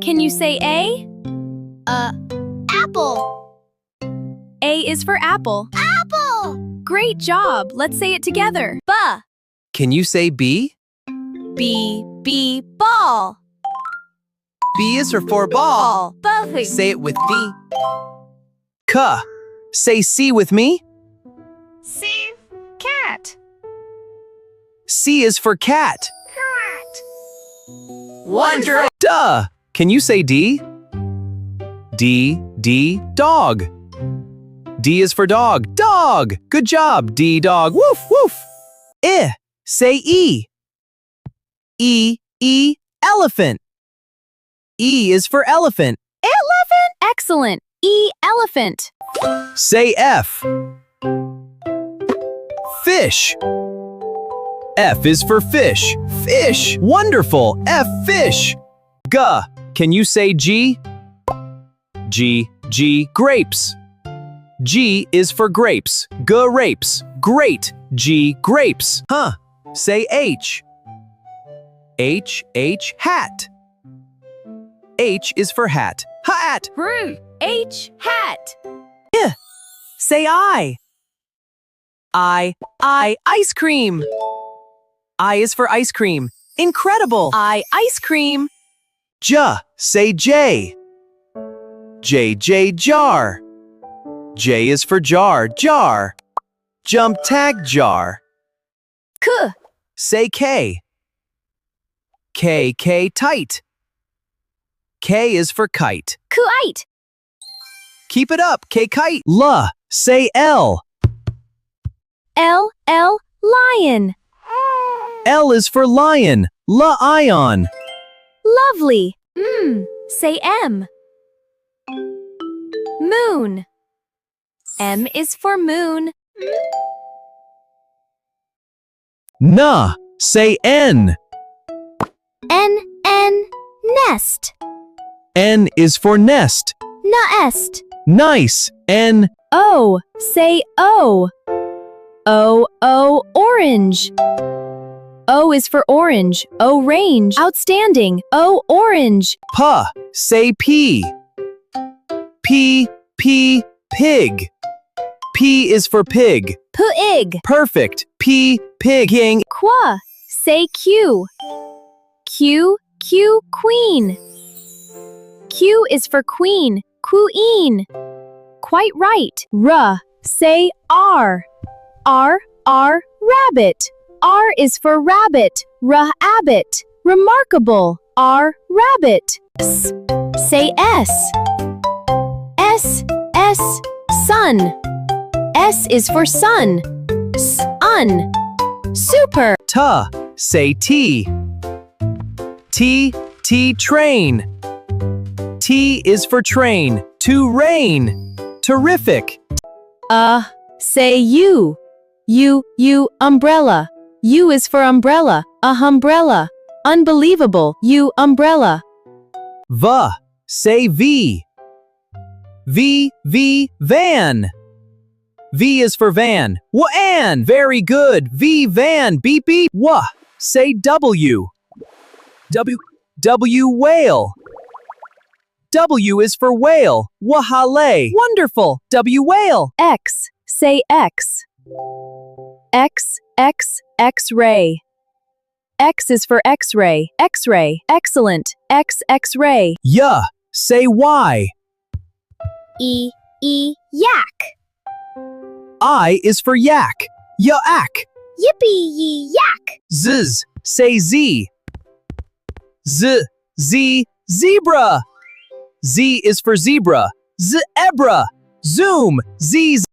Can you say A? Apple. A is for apple. Apple. Great job. Let's say it together. Ba. Can you say B? B, ball. B is for ball. Ball. Say it with me. K. Say C with me. C. Cat. C is for cat. Cat. Wonderful. Duh. Can you say D? D, dog. D is for dog. Dog. Good job, D, dog. Woof, woof. Say E. E, elephant. E is for elephant. Elephant. Excellent. E, elephant. Say F. Fish. F is for fish. Fish. Wonderful. F, fish. G. Can you say G? G, grapes. G is for grapes. Grapes. Great. G, grapes. Say H. H, hat. H is for hat. Hat. H, hat. Say I. Ice cream. I is for ice cream. Incredible. Ice cream. Say J. J, jar. J is for jar. Jar. Jump tag jar. K. Say K. K, tight. K is for kite. Kite. Keep it up, K, kite. Say L. L, lion. L is for lion. Ion. Lovely. Say M. Moon. M is for moon. Say N. N, nest. N is for nest. Nest. Nice. N. O. Say O. O, orange. O is for orange. Orange. Outstanding. O, orange. Say P. P, pig. P is for pig. Pig. Perfect. P, pigging. Qua. Say Q. Q, queen. Q is for queen. Queen. Quite right. Say R. R, rabbit. R is for rabbit. Abbot. Remarkable. R, rabbit. Say S. S, sun. S is for sun. Sun. Super. Say T. T, train. T is for train. To rain. Terrific. Say U. U, umbrella. U is for umbrella. Umbrella. Unbelievable. U, umbrella. Say V. V, van. V is for van. An. Very good. V, van. Beep, beep. Say W. W, whale. W is for whale. Wahale. Wonderful. W, whale. X. Say X. X-ray. X is for X-ray. X-ray. Excellent. X-ray. Say Y. E, yak. I is for yak. Yak. Yippee yak. Say Z. Zebra. Z is for zebra. Zebra. Zoom. Z.